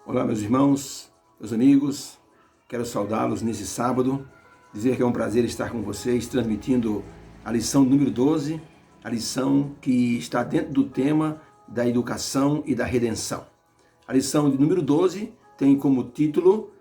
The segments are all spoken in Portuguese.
Olá, meus irmãos, meus amigos, quero saudá-los nesse sábado, dizer que é um prazer estar com vocês, transmitindo a lição número 12, a lição que está dentro do tema da educação e da redenção. A lição de número 12 tem como título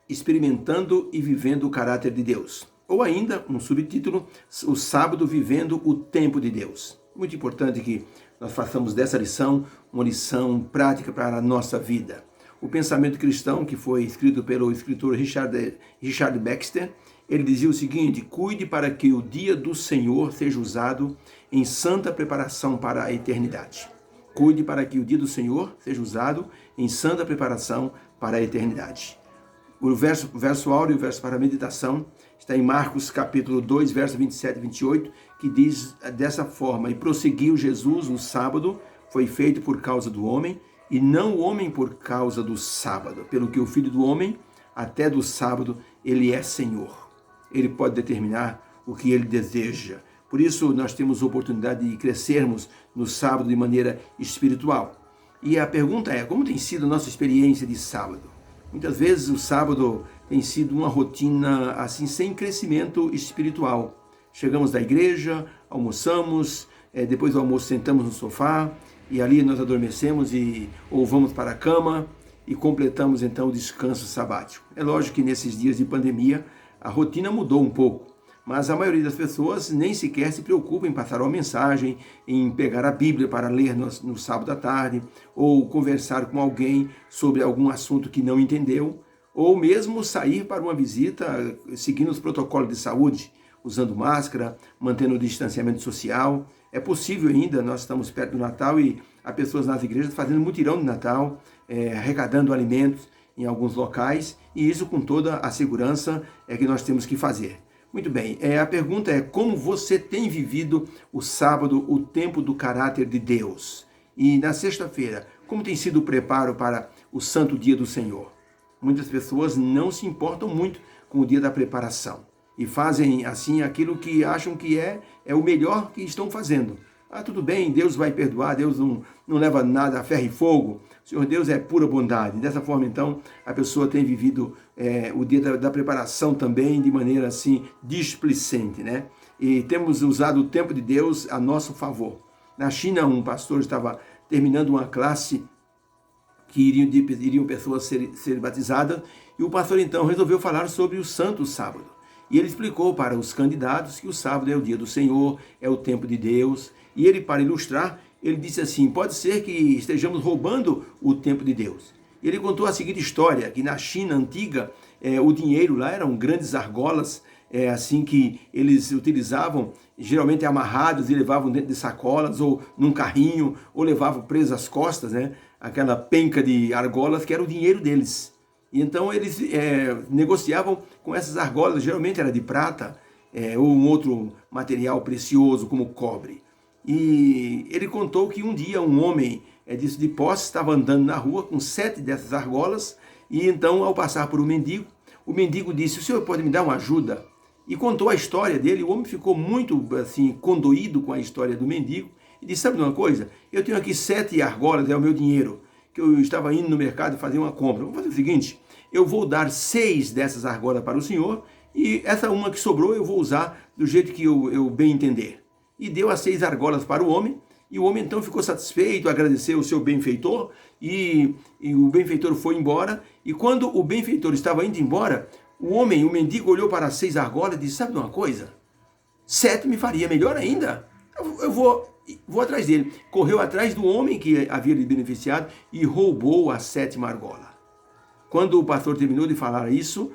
Experimentando e Vivendo o Caráter de Deus, ou ainda, um subtítulo, O Sábado Vivendo o Tempo de Deus. Muito importante que nós façamos dessa lição uma lição prática para a nossa vida. O pensamento cristão, que foi escrito pelo escritor Richard Baxter, ele dizia o seguinte: cuide para que o dia do Senhor seja usado em santa preparação para a eternidade. Cuide para que o dia do Senhor seja usado em santa preparação para a eternidade. O verso áureo, o verso para a meditação, está em Marcos capítulo 2, verso 27 e 28, que diz dessa forma: e prosseguiu Jesus no sábado, foi feito por causa do homem, e não o homem por causa do sábado, pelo que o Filho do Homem, até do sábado, ele é Senhor. Ele pode determinar o que ele deseja. Por isso, nós temos oportunidade de crescermos no sábado de maneira espiritual. E a pergunta é, como tem sido a nossa experiência de sábado? Muitas vezes o sábado tem sido uma rotina assim, sem crescimento espiritual. Chegamos da igreja, almoçamos, depois do almoço sentamos no sofá, e ali nós adormecemos ou vamos para a cama e completamos então o descanso sabático. É lógico que nesses dias de pandemia a rotina mudou um pouco, mas a maioria das pessoas nem sequer se preocupa em passar uma mensagem, em pegar a Bíblia para ler no sábado à tarde, ou conversar com alguém sobre algum assunto que não entendeu, ou mesmo sair para uma visita seguindo os protocolos de saúde, usando máscara, mantendo o distanciamento social. É possível ainda, nós estamos perto do Natal e há pessoas nas igrejas fazendo mutirão de Natal, arrecadando alimentos em alguns locais, e isso com toda a segurança que nós temos que fazer. Muito bem, a pergunta é como você tem vivido o sábado, o tempo do caráter de Deus? E na sexta-feira, como tem sido o preparo para o santo dia do Senhor? Muitas pessoas não se importam muito com o dia da preparação e fazem assim aquilo que acham que é o melhor que estão fazendo. Tudo bem, Deus vai perdoar, Deus não leva nada a ferro e fogo, o Senhor Deus é pura bondade. Dessa forma, então, a pessoa tem vivido o dia da preparação também de maneira assim displicente, né? E temos usado o tempo de Deus a nosso favor. Na China, um pastor estava terminando uma classe que iriam pessoas ser batizadas, e o pastor então resolveu falar sobre o santo sábado. E ele explicou para os candidatos que o sábado é o dia do Senhor, é o tempo de Deus. E ele, para ilustrar, ele disse assim: pode ser que estejamos roubando o tempo de Deus. E ele contou a seguinte história, que na China antiga, o dinheiro lá eram grandes argolas, assim que eles utilizavam, geralmente amarrados e levavam dentro de sacolas, ou num carrinho, ou levavam preso às costas, né? Aquela penca de argolas que era o dinheiro deles. E então eles negociavam com essas argolas, geralmente era de prata, ou um outro material precioso como cobre. E ele contou que um dia um homem de posse estava andando na rua com 7 dessas argolas, e então ao passar por um mendigo, o mendigo disse: o senhor pode me dar uma ajuda? E contou a história dele. O homem ficou muito assim condoído com a história do mendigo e disse: sabe de uma coisa? Eu tenho aqui 7 argolas, é o meu dinheiro, que eu estava indo no mercado fazer uma compra. Vou fazer o seguinte, eu vou dar 6 dessas argolas para o senhor, e essa uma que sobrou eu vou usar do jeito que eu bem entender. E deu as 6 argolas para o homem, e o homem então ficou satisfeito, agradeceu o seu benfeitor, e o benfeitor foi embora. E quando o benfeitor estava indo embora, o mendigo olhou para as 6 argolas e disse: sabe de uma coisa? 7 me faria melhor ainda. Eu vou atrás dele. Correu atrás do homem que havia lhe beneficiado e roubou a 7ª argola. Quando o pastor terminou de falar isso,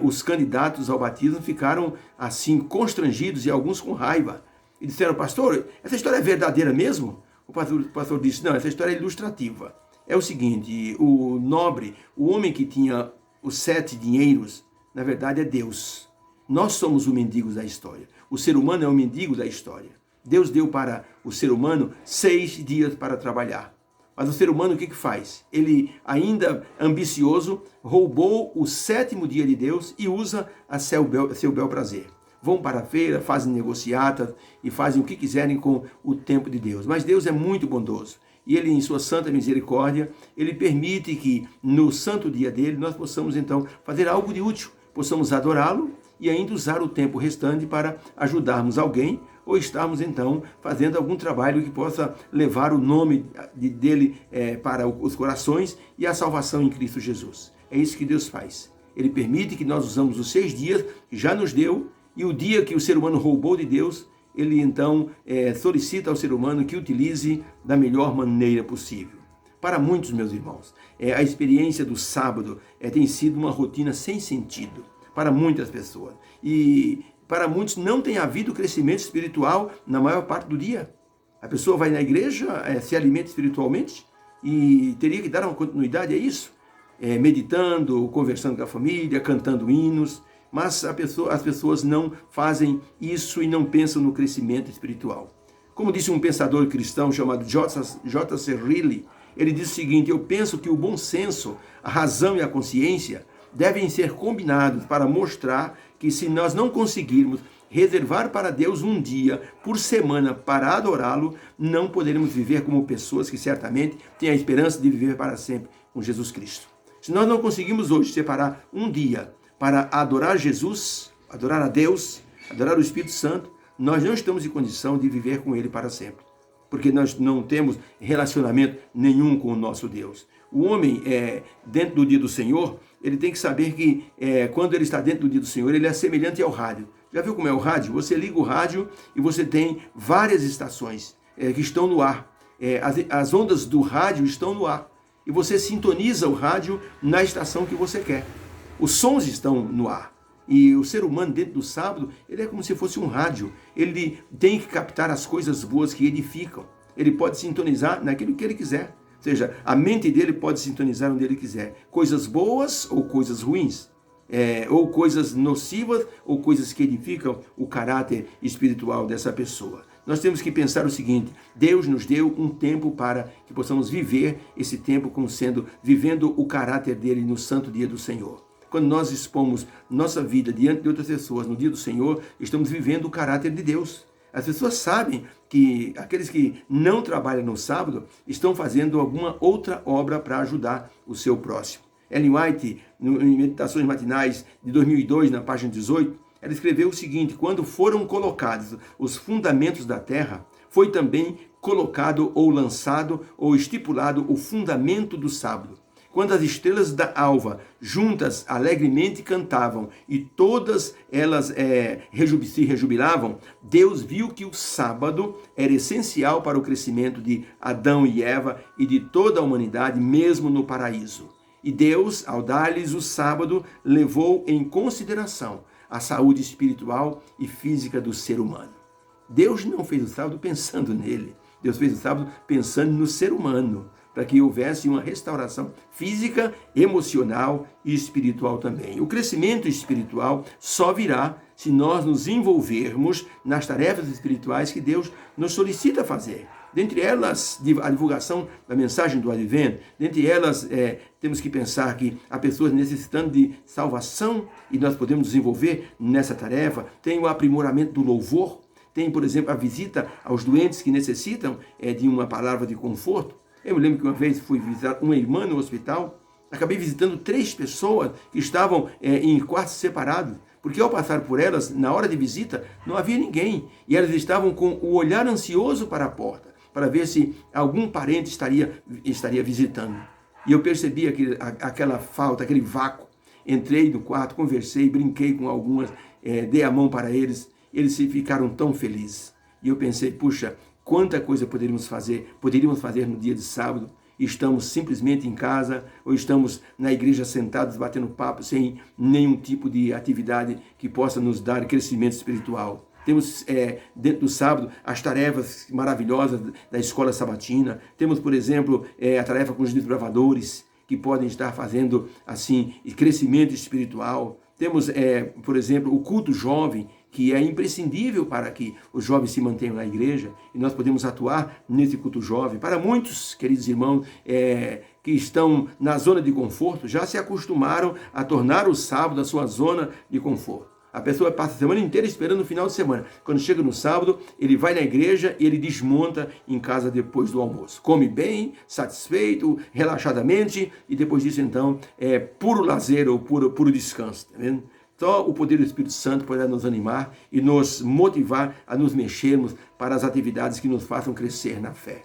os candidatos ao batismo ficaram assim constrangidos e alguns com raiva. E disseram: pastor, essa história é verdadeira mesmo? O pastor disse: não, essa história é ilustrativa. É o seguinte, o nobre, o homem que tinha os 7 dinheiros, na verdade é Deus. Nós somos os mendigos da história. O ser humano é o mendigo da história. Deus deu para o ser humano 6 dias para trabalhar. Mas o ser humano o que faz? Ele, ainda ambicioso, roubou o 7º dia de Deus e usa a seu bel prazer. Vão para a feira, fazem negociatas e fazem o que quiserem com o tempo de Deus. Mas Deus é muito bondoso. e Ele, em sua santa misericórdia, Ele permite que no santo dia dele nós possamos então fazer algo de útil, possamos adorá-lo e ainda usar o tempo restante para ajudarmos alguém ou estarmos então fazendo algum trabalho que possa levar o nome dele para os corações e a salvação em Cristo Jesus. É isso que Deus faz. Ele permite que nós usamos os 6 dias que já nos deu, e o dia que o ser humano roubou de Deus, ele então solicita ao ser humano que utilize da melhor maneira possível. Para muitos, meus irmãos, a experiência do sábado tem sido uma rotina sem sentido para muitas pessoas. E para muitos não tem havido crescimento espiritual na maior parte do dia. A pessoa vai na igreja, se alimenta espiritualmente e teria que dar uma continuidade a isso, meditando, conversando com a família, cantando hinos, mas as pessoas não fazem isso e não pensam no crescimento espiritual. Como disse um pensador cristão chamado J.C. Riley, ele diz o seguinte: eu penso que o bom senso, a razão e a consciência devem ser combinados para mostrar que se nós não conseguirmos reservar para Deus um dia por semana para adorá-lo, não poderemos viver como pessoas que certamente têm a esperança de viver para sempre com Jesus Cristo. Se nós não conseguimos hoje separar um dia para adorar Jesus, adorar a Deus, adorar o Espírito Santo, nós não estamos em condição de viver com Ele para sempre, porque nós não temos relacionamento nenhum com o nosso Deus. O homem, dentro do dia do Senhor, ele tem que saber que quando ele está dentro do dia do Senhor, ele é semelhante ao rádio. Já viu como é o rádio? Você liga o rádio e você tem várias estações que estão no ar. As ondas do rádio estão no ar. E você sintoniza o rádio na estação que você quer. Os sons estão no ar. E o ser humano, dentro do sábado, ele é como se fosse um rádio. Ele tem que captar as coisas boas que edificam. Ele pode sintonizar naquilo que ele quiser. Ou seja, a mente dele pode sintonizar onde ele quiser. Coisas boas ou coisas ruins. Ou coisas nocivas ou coisas que edificam o caráter espiritual dessa pessoa. Nós temos que pensar o seguinte: Deus nos deu um tempo para que possamos viver esse tempo como vivendo o caráter dele no santo dia do Senhor. Quando nós expomos nossa vida diante de outras pessoas no dia do Senhor, estamos vivendo o caráter de Deus. As pessoas sabem que aqueles que não trabalham no sábado estão fazendo alguma outra obra para ajudar o seu próximo. Ellen White, em Meditações Matinais de 2002, na página 18, ela escreveu o seguinte: quando foram colocados os fundamentos da terra, foi também colocado ou lançado ou estipulado o fundamento do sábado. Quando as estrelas da alva juntas alegremente cantavam e todas elas se rejubilavam, Deus viu que o sábado era essencial para o crescimento de Adão e Eva e de toda a humanidade, mesmo no paraíso. E Deus, ao dar-lhes o sábado, levou em consideração a saúde espiritual e física do ser humano. Deus não fez o sábado pensando nele. Deus fez o sábado pensando no ser humano, para que houvesse uma restauração física, emocional e espiritual também. O crescimento espiritual só virá se nós nos envolvermos nas tarefas espirituais que Deus nos solicita fazer. Dentre elas, a divulgação da mensagem do Advento. Dentre elas, temos que pensar que há pessoas necessitando de salvação e nós podemos desenvolver nessa tarefa. Tem o aprimoramento do louvor. Tem, por exemplo, a visita aos doentes que necessitam de uma palavra de conforto. Eu me lembro que uma vez fui visitar uma irmã no hospital, acabei visitando 3 pessoas que estavam em quartos separados, porque ao passar por elas, na hora de visita, não havia ninguém, e elas estavam com o olhar ansioso para a porta, para ver se algum parente estaria visitando. E eu percebi aquela falta, aquele vácuo. Entrei no quarto, conversei, brinquei com algumas, dei a mão para eles, eles ficaram tão felizes. E eu pensei, puxa, quanta coisa poderíamos fazer no dia de sábado. Estamos simplesmente em casa ou estamos na igreja sentados batendo papo sem nenhum tipo de atividade que possa nos dar crescimento espiritual. Temos dentro do sábado as tarefas maravilhosas da escola sabatina. Temos, por exemplo, a tarefa com os desbravadores, que podem estar fazendo assim crescimento espiritual. Temos, por exemplo, o culto jovem, que é imprescindível para que os jovens se mantenham na igreja, e nós podemos atuar nesse culto jovem. Para muitos, queridos irmãos, que estão na zona de conforto, já se acostumaram a tornar o sábado a sua zona de conforto. A pessoa passa a semana inteira esperando o final de semana. Quando chega no sábado, ele vai na igreja e ele desmonta em casa depois do almoço. Come bem, satisfeito, relaxadamente, e depois disso, então, é puro lazer ou puro descanso. Tá vendo? Só o poder do Espírito Santo poderá nos animar e nos motivar a nos mexermos para as atividades que nos façam crescer na fé.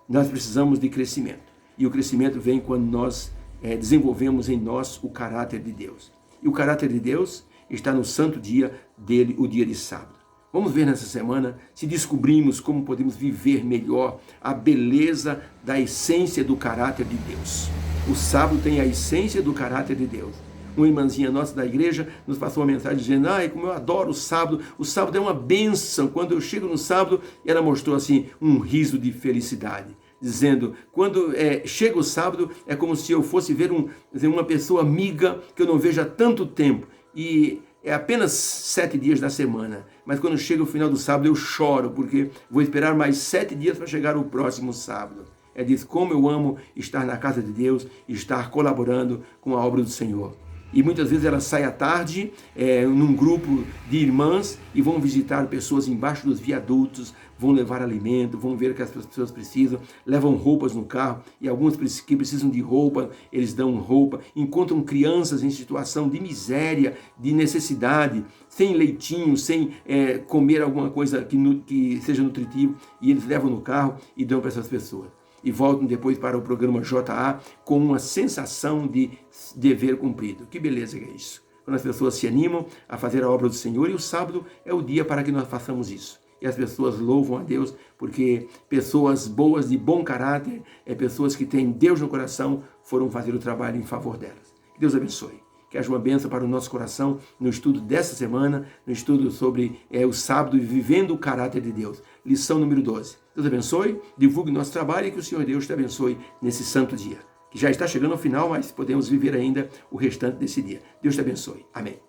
Nós precisamos de crescimento. E o crescimento vem quando nós desenvolvemos em nós o caráter de Deus. E o caráter de Deus está no santo dia dele, o dia de sábado. Vamos ver nessa semana se descobrimos como podemos viver melhor a beleza da essência do caráter de Deus. O sábado tem a essência do caráter de Deus. Uma irmãzinha nossa da igreja nos passou uma mensagem dizendo: como eu adoro o sábado é uma bênção. Quando eu chego no sábado, ela mostrou assim um riso de felicidade, dizendo: quando chega o sábado, é como se eu fosse ver uma pessoa amiga que eu não vejo há tanto tempo, e é apenas 7 dias da semana, mas quando chega o final do sábado eu choro, porque vou esperar mais 7 dias para chegar o próximo sábado. Diz como eu amo estar na casa de Deus e estar colaborando com a obra do Senhor. E muitas vezes ela sai à tarde num grupo de irmãs e vão visitar pessoas embaixo dos viadutos, vão levar alimento, vão ver o que as pessoas precisam, levam roupas no carro, e alguns que precisam de roupa, eles dão roupa, encontram crianças em situação de miséria, de necessidade, sem leitinho, sem comer alguma coisa que seja nutritivo, e eles levam no carro e dão para essas pessoas. E voltam depois para o programa JA com uma sensação de dever cumprido. Que beleza que é isso. Quando as pessoas se animam a fazer a obra do Senhor, e o sábado é o dia para que nós façamos isso. E as pessoas louvam a Deus, porque pessoas boas, de bom caráter, pessoas que têm Deus no coração, foram fazer o trabalho em favor delas. Que Deus abençoe. Que haja uma bênção para o nosso coração no estudo dessa semana, no estudo sobre o sábado e vivendo o caráter de Deus. Lição número 12. Deus abençoe, divulgue nosso trabalho e que o Senhor Deus te abençoe nesse santo dia. Que já está chegando ao final, mas podemos viver ainda o restante desse dia. Deus te abençoe. Amém.